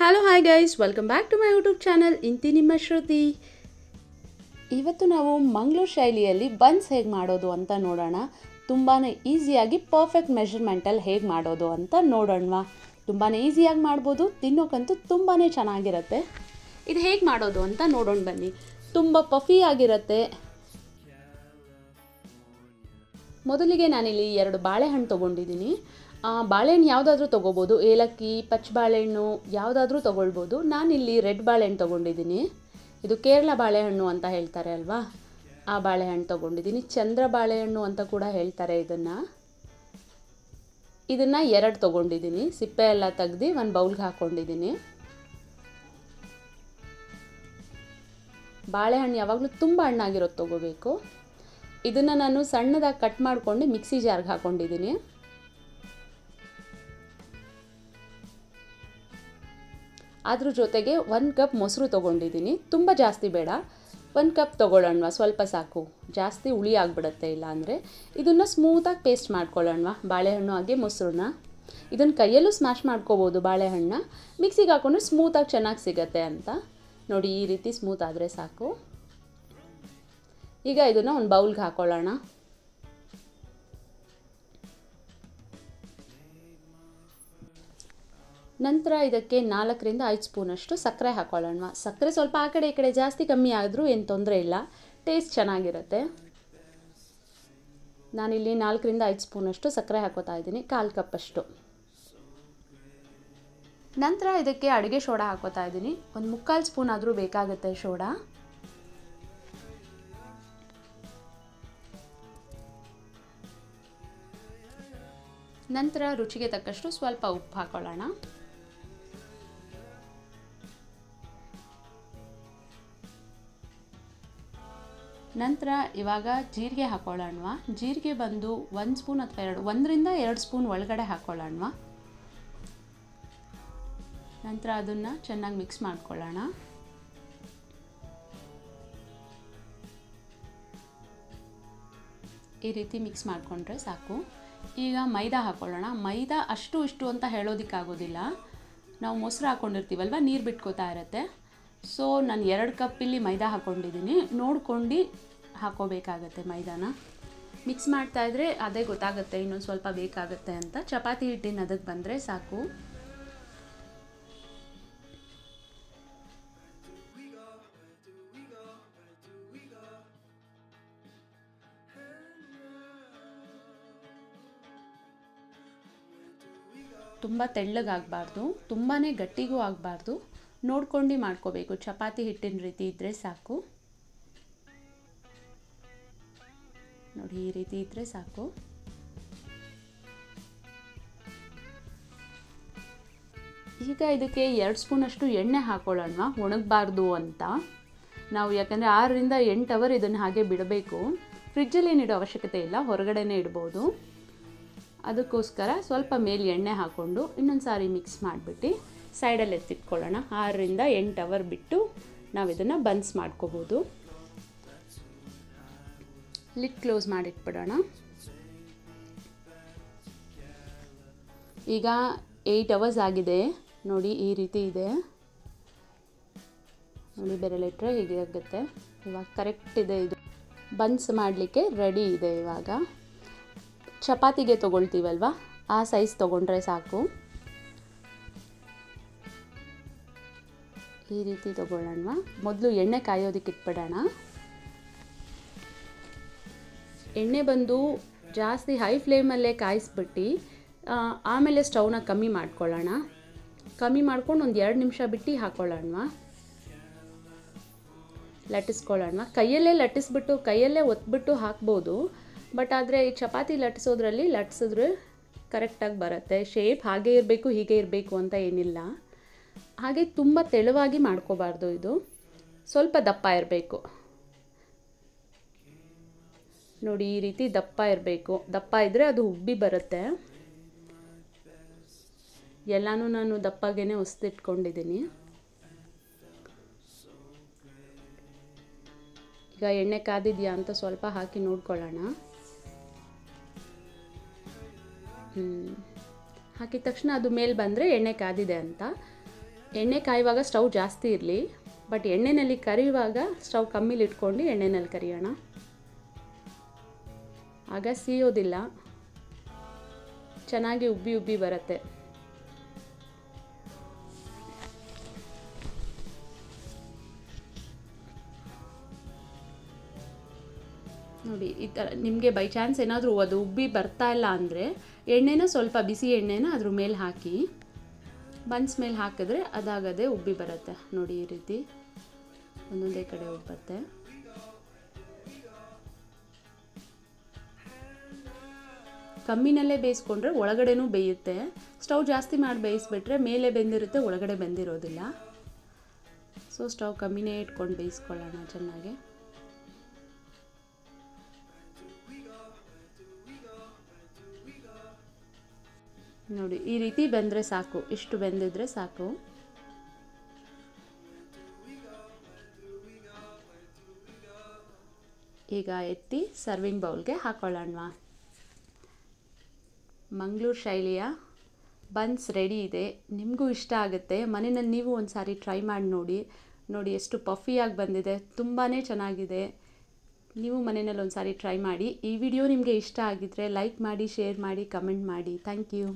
Hello hi guys, welcome back to my YouTube channel. ಇಂತಿ ನಿಮ್ಮ ಶ್ರುತಿ. ಇವತ್ತು ನಾವು ಮಂಗಳೂರು ಶೈಲಿಯಲ್ಲಿ ಬನ್ಸ್ ಹೇಗೆ ಮಾಡೋದು ಅಂತ ನೋಡೋಣ. ತುಂಬಾ ಈಸಿಯಾಗಿ ಪರ್ಫೆಕ್ಟ್ ಮೆಷರ್ಮೆಂಟಲ್ಲಿ ಹೇಗೆ ಮಾಡೋದು ಅಂತ ನೋಡೋಣವಾ. ತುಂಬಾ ಈಸಿಯಾಗಿ ಮಾಡ್ಬೋದು, ತಿನ್ನೋಕ್ಕಂತೂ ತುಂಬಾ ಚೆನ್ನಾಗಿರುತ್ತೆ. ಇದು ಹೇಗೆ ಮಾಡೋದು ಅಂತ ನೋಡೋಣ ಬನ್ನಿ. ತುಂಬ ಪಫಿ ಆಗಿರುತ್ತೆ. ಮೊದಲಿಗೆ ನಾನಿಲ್ಲಿ 2 ಬಾಳೆಹಣ್ಣು ತೊಗೊಂಡಿದ್ದೀನಿ. ಬಾಳೆಹಣ್ಣು ಯಾವುದಾದ್ರೂ ತೊಗೋಬೋದು, ಏಲಕ್ಕಿ, ಪಚ್ಚ ಬಾಳೆಹಣ್ಣು ಯಾವುದಾದ್ರೂ ತೊಗೊಳ್ಬೋದು. ನಾನಿಲ್ಲಿ ರೆಡ್ ಬಾಳೆಹಣ್ಣು ತೊಗೊಂಡಿದ್ದೀನಿ. ಇದು ಕೇರಳ ಬಾಳೆಹಣ್ಣು ಅಂತ ಹೇಳ್ತಾರೆ ಅಲ್ವಾ, ಆ ಬಾಳೆಹಣ್ಣು ತೊಗೊಂಡಿದ್ದೀನಿ. ಚಂದ್ರ ಬಾಳೆಹಣ್ಣು ಅಂತ ಕೂಡ ಹೇಳ್ತಾರೆ ಇದನ್ನು 2 ತೊಗೊಂಡಿದ್ದೀನಿ. ಸಿಪ್ಪೆ ಎಲ್ಲ ತೆಗೆದು ಒಂದು ಬೌಲ್ಗೆ ಹಾಕ್ಕೊಂಡಿದ್ದೀನಿ. ಬಾಳೆಹಣ್ಣು ಯಾವಾಗಲೂ ತುಂಬ ಹಣ್ಣಾಗಿರೋದು ತೊಗೋಬೇಕು. ಇದನ್ನು ನಾನು ಸಣ್ಣದಾಗಿ ಕಟ್ ಮಾಡಿಕೊಂಡು ಮಿಕ್ಸಿ ಜಾರ್ಗೆ ಹಾಕ್ಕೊಂಡಿದ್ದೀನಿ. ಅದ್ರ ಜೊತೆಗೆ 1 ಕಪ್ ಮೊಸರು ತೊಗೊಂಡಿದ್ದೀನಿ. ತುಂಬ ಜಾಸ್ತಿ ಬೇಡ, 1 ಕಪ್ ತೊಗೊಳ್ಳೋಣ, ಸ್ವಲ್ಪ ಸಾಕು. ಜಾಸ್ತಿ ಹುಳಿ ಆಗಿಬಿಡುತ್ತೆ ಇಲ್ಲ ಅಂದರೆ. ಇದನ್ನು ಸ್ಮೂತಾಗಿ ಪೇಸ್ಟ್ ಮಾಡ್ಕೊಳ್ಳೋಣ, ಬಾಳೆಹಣ್ಣು ಹಾಗೆ ಮೊಸರನ್ನ. ಇದನ್ನು ಕೈಯಲ್ಲೂ ಸ್ಮ್ಯಾಶ್ ಮಾಡ್ಕೋಬೋದು ಬಾಳೆಹಣ್ಣ. ಮಿಕ್ಸಿಗೆ ಹಾಕ್ಕೊಂಡು ಸ್ಮೂತಾಗಿ ಚೆನ್ನಾಗಿ ಸಿಗತ್ತೆ ಅಂತ ನೋಡಿ. ಈ ರೀತಿ ಸ್ಮೂತ್ ಆದರೆ ಸಾಕು. ಈಗ ಇದನ್ನು ಒಂದು ಬೌಲ್ಗೆ ಹಾಕ್ಕೊಳ್ಳೋಣ. ನಂತರ ಇದಕ್ಕೆ 4 ರಿಂದ 5 ಸ್ಪೂನಷ್ಟು ಸಕ್ಕರೆ ಹಾಕ್ಕೊಳ್ಳೋಣ. ಸಕ್ಕರೆ ಸ್ವಲ್ಪ ಆ ಕಡೆ ಈ ಕಡೆ ಜಾಸ್ತಿ ಕಮ್ಮಿ ಆದರೂ ಏನು ತೊಂದರೆ ಇಲ್ಲ, ಟೇಸ್ಟ್ ಚೆನ್ನಾಗಿರುತ್ತೆ. ನಾನಿಲ್ಲಿ 4 ರಿಂದ 5 ಸ್ಪೂನಷ್ಟು ಸಕ್ಕರೆ ಹಾಕೋತಾ ಇದ್ದೀನಿ, 1/4 ಕಪ್ಪಷ್ಟು. ನಂತರ ಇದಕ್ಕೆ ಅಡುಗೆ ಸೋಡಾ ಹಾಕೋತಾ ಇದ್ದೀನಿ. ಒಂದು 3/4 ಸ್ಪೂನ್ ಆದರೂ ಬೇಕಾಗುತ್ತೆ ಸೋಡಾ. ನಂತರ ರುಚಿಗೆ ತಕ್ಕಷ್ಟು ಸ್ವಲ್ಪ ಉಪ್ಪು ಹಾಕೊಳ್ಳೋಣ. ನಂತರ ಇವಾಗ ಜೀರಿಗೆ ಹಾಕೊಳ್ಳೋಣ. ಜೀರಿಗೆ ಬಂದು 1 ಸ್ಪೂನ್ ಅಥವಾ 1 ರಿಂದ 2 ಸ್ಪೂನ್ ಒಳಗಡೆ ಹಾಕೊಳ್ಳೋಣ. ನಂತರ ಅದನ್ನು ಚೆನ್ನಾಗಿ ಮಿಕ್ಸ್ ಮಾಡ್ಕೊಳ್ಳೋಣ. ಈ ರೀತಿ ಮಿಕ್ಸ್ ಮಾಡಿಕೊಂಡ್ರೆ ಸಾಕು. ಈಗ ಮೈದಾ ಹಾಕ್ಕೊಳ್ಳೋಣ. ಮೈದಾ ಅಷ್ಟು ಇಷ್ಟು ಅಂತ ಹೇಳೋದಕ್ಕಾಗೋದಿಲ್ಲ, ನಾವು ಮೊಸರು ಹಾಕ್ಕೊಂಡಿರ್ತೀವಲ್ವ, ನೀರು ಬಿಟ್ಕೋತಾ ಇರುತ್ತೆ. ಸೊ ನಾನು 2 ಕಪ್ ಇಲ್ಲಿ ಮೈದಾ ಹಾಕ್ಕೊಂಡಿದ್ದೀನಿ. ನೋಡ್ಕೊಂಡು ಹಾಕೋಬೇಕಾಗತ್ತೆ ಮೈದಾನ. ಮಿಕ್ಸ್ ಮಾಡ್ತಾಯಿದ್ರೆ ಅದೇ ಗೊತ್ತಾಗುತ್ತೆ ಇನ್ನೊಂದು ಸ್ವಲ್ಪ ಬೇಕಾಗುತ್ತೆ ಅಂತ. ಚಪಾತಿ ಹಿಟ್ಟಿನ ಅದಕ್ಕೆ ಬಂದರೆ ಸಾಕು. ತುಂಬ ತೆಳ್ಳಗಾಗಬಾರ್ದು, ತುಂಬಾ ಗಟ್ಟಿಗೂ ಆಗಬಾರ್ದು. ನೋಡ್ಕೊಂಡು ಮಾಡ್ಕೋಬೇಕು. ಚಪಾತಿ ಹಿಟ್ಟಿನ ರೀತಿ ಇದ್ದರೆ ಸಾಕು ನೋಡಿ, ಈ ರೀತಿ ಇದ್ದರೆ ಸಾಕು. ಈಗ ಇದಕ್ಕೆ 2 ಸ್ಪೂನಷ್ಟು ಎಣ್ಣೆ ಹಾಕೊಳ್ಳೋಣ, ಒಣಗಬಾರ್ದು ಅಂತ ನಾವು. ಯಾಕಂದರೆ 6 ರಿಂದ 8 ಅವರ್ ಇದನ್ನು ಹಾಗೆ ಬಿಡಬೇಕು. ಫ್ರಿಜ್ಜಲ್ಲಿ ಏನಿಡೋ ಅವಶ್ಯಕತೆ ಇಲ್ಲ, ಹೊರಗಡೆನೇ ಇಡ್ಬೋದು. ಅದಕ್ಕೋಸ್ಕರ ಸ್ವಲ್ಪ ಮೇಲೆ ಎಣ್ಣೆ ಹಾಕ್ಕೊಂಡು ಇನ್ನೊಂದು ಸಾರಿ ಮಿಕ್ಸ್ ಮಾಡಿಬಿಟ್ಟು ಸೈಡಲ್ಲಿ ಎತ್ತಿಟ್ಕೊಳ್ಳೋಣ. 6 ರಿಂದ 8 ಅವರ್ ಬಿಟ್ಟು ನಾವು ಇದನ್ನು ಬನ್ಸ್ ಮಾಡ್ಕೋಬೋದು. ಲಿಡ್ ಕ್ಲೋಸ್ ಮಾಡಿಟ್ಬಿಡೋಣ. ಈಗ 8 ಅವರ್ಸ್ ಆಗಿದೆ ನೋಡಿ, ಈ ರೀತಿ ಇದೆ ನೋಡಿ. ಬೆರಳಿಟ್ರೆ ಹೀಗೆ ಆಗುತ್ತೆ. ಇವಾಗ ಕರೆಕ್ಟ್ ಇದೆ, ಇದು ಬನ್ಸ್ ಮಾಡಲಿಕ್ಕೆ ರೆಡಿ ಇದೆ. ಇವಾಗ ಚಪಾತಿಗೆ ತೊಗೊಳ್ತೀವಲ್ವ, ಆ ಸೈಜ್ ತೊಗೊಂಡ್ರೆ ಸಾಕು. ಈ ರೀತಿ ತೊಗೊಳ್ಳೋಣ. ಮೊದಲು ಎಣ್ಣೆ ಕಾಯೋದಕ್ಕೆ ಇಟ್ಬಿಡೋಣ. ಎಣ್ಣೆ ಬಂದು ಜಾಸ್ತಿ ಹೈ ಫ್ಲೇಮಲ್ಲೇ ಕಾಯಿಸ್ಬಿಟ್ಟು ಆಮೇಲೆ ಸ್ಟವ್ನ ಕಮ್ಮಿ ಮಾಡ್ಕೊಳ್ಳೋಣ. ಕಮ್ಮಿ ಮಾಡ್ಕೊಂಡು ಒಂದು 2 ನಿಮಿಷ ಬಿಟ್ಟು ಹಾಕ್ಕೊಳ್ಳೋಣ. ಲಟ್ಟಿಸ್ಕೊಳ್ಳೋಣ. ಕೈಯಲ್ಲೇ ಲಟ್ಟಿಸ್ಬಿಟ್ಟು ಕೈಯಲ್ಲೇ ಒತ್ಬಿಟ್ಟು ಹಾಕ್ಬೋದು. ಬಟ್ ಆದರೆ ಈ ಚಪಾತಿ ಲಟ್ಟಿಸೋದ್ರಲ್ಲಿ ಲಟ್ಟಿಸಿದ್ರೆ ಕರೆಕ್ಟಾಗಿ ಬರುತ್ತೆ. ಶೇಪ್ ಹಾಗೇ ಇರಬೇಕು ಹೀಗೆ ಇರಬೇಕು ಅಂತ ಏನಿಲ್ಲ. ಹಾಗೆ ತುಂಬ ತೆಳುವಾಗಿ ಮಾಡ್ಕೋಬಾರ್ದು. ಇದು ಸ್ವಲ್ಪ ದಪ್ಪ ಇರಬೇಕು ನೋಡಿ, ಈ ರೀತಿ ದಪ್ಪ ಇರಬೇಕು. ದಪ್ಪ ಇದ್ದರೆ ಅದು ಉಬ್ಬಿ ಬರುತ್ತೆ. ಎಲ್ಲನೂ ನಾನು ದಪ್ಪಗೇ ಹೊಸ್ತಿಟ್ಕೊಂಡಿದ್ದೀನಿ. ಈಗ ಎಣ್ಣೆ ಕಾದಿದೆಯಾ ಅಂತ ಸ್ವಲ್ಪ ಹಾಕಿ ನೋಡ್ಕೊಳ್ಳೋಣ. ಹಾಕಿದ ತಕ್ಷಣ ಅದು ಮೇಲೆ ಬಂದರೆ ಎಣ್ಣೆ ಕಾದಿದೆ ಅಂತ. ಎಣ್ಣೆ ಕಾಯುವಾಗ ಸ್ಟವ್ ಜಾಸ್ತಿ ಇರಲಿ, ಬಟ್ ಎಣ್ಣೆಯಲ್ಲಿ ಕರಿಯುವಾಗ ಸ್ಟವ್ ಕಮ್ಮಿಲಿ ಇಟ್ಕೊಂಡು ಎಣ್ಣೆಯಲ್ಲಿ ಕರಿಯೋಣ. ಆಗ ಸೀಯೋದಿಲ್ಲ, ಚೆನ್ನಾಗಿ ಉಬ್ಬಿ ಉಬ್ಬಿ ಬರುತ್ತೆ. ನೋಡಿ ಈ ಥರ ನಿಮಗೆ ಬೈ ಚಾನ್ಸ್ ಏನಾದರೂ ಅದು ಉಬ್ಬಿ ಬರ್ತಾ ಇಲ್ಲ ಅಂದರೆ ಎಣ್ಣೆನ ಸ್ವಲ್ಪ ಬಿಸಿ ಎಣ್ಣೆನ ಅದ್ರ ಮೇಲೆ ಹಾಕಿ ಬನ್ಸ್ ಮೇಲೆ ಹಾಕಿದ್ರೆ ಅದಾಗದೆ ಉಬ್ಬಿ ಬರುತ್ತೆ. ನೋಡಿ ಈ ರೀತಿ ಒಂದೊಂದೇ ಕಡೆ ಉಬ್ಬತ್ತೆ. ಕಮ್ಮಿನಲ್ಲೇ ಬೇಯಿಸ್ಕೊಂಡ್ರೆ ಒಳಗಡೆನೂ ಬೇಯುತ್ತೆ. ಸ್ಟವ್ ಜಾಸ್ತಿ ಮಾಡಿ ಬೇಯಿಸ್ಬಿಟ್ರೆ ಮೇಲೆ ಬೆಂದಿರುತ್ತೆ, ಒಳಗಡೆ ಬೆಂದಿರೋದಿಲ್ಲ. ಸೊ ಸ್ಟವ್ ಕಮ್ಮಿನೇ ಇಟ್ಕೊಂಡು ಬೇಯಿಸ್ಕೊಳ್ಳೋಣ ಚೆನ್ನಾಗಿ. ನೋಡಿ ಈ ರೀತಿ ಬೆಂದರೆ ಸಾಕು, ಇಷ್ಟು ಬೆಂದಿದ್ರೆ ಸಾಕು. ಈಗ ಎತ್ತಿ ಸರ್ವಿಂಗ್ ಬೌಲ್ಗೆ ಹಾಕೊಳ್ಳೋಣ. ಮಂಗಳೂರು ಶೈಲಿಯ ಬನ್ಸ್ ರೆಡಿ ಇದೆ. ನಿಮಗೂ ಇಷ್ಟ ಆಗುತ್ತೆ. ಮನೆಯಲ್ಲಿ ನೀವು ಒಂದು ಸಾರಿ ಟ್ರೈ ಮಾಡಿ ನೋಡಿ. ನೋಡಿ ಎಷ್ಟು ಪಫಿಯಾಗಿ ಬಂದಿದೆ, ತುಂಬಾ ಚೆನ್ನಾಗಿದೆ. ನೀವು ಮನೆಯಲ್ಲಿ ಒಂದು ಸಾರಿ ಟ್ರೈ ಮಾಡಿ. ಈ ವಿಡಿಯೋ ನಿಮಗೆ ಇಷ್ಟ ಆಗಿದ್ದರೆ ಲೈಕ್ ಮಾಡಿ, ಶೇರ್ ಮಾಡಿ, ಕಮೆಂಟ್ ಮಾಡಿ. Thank you.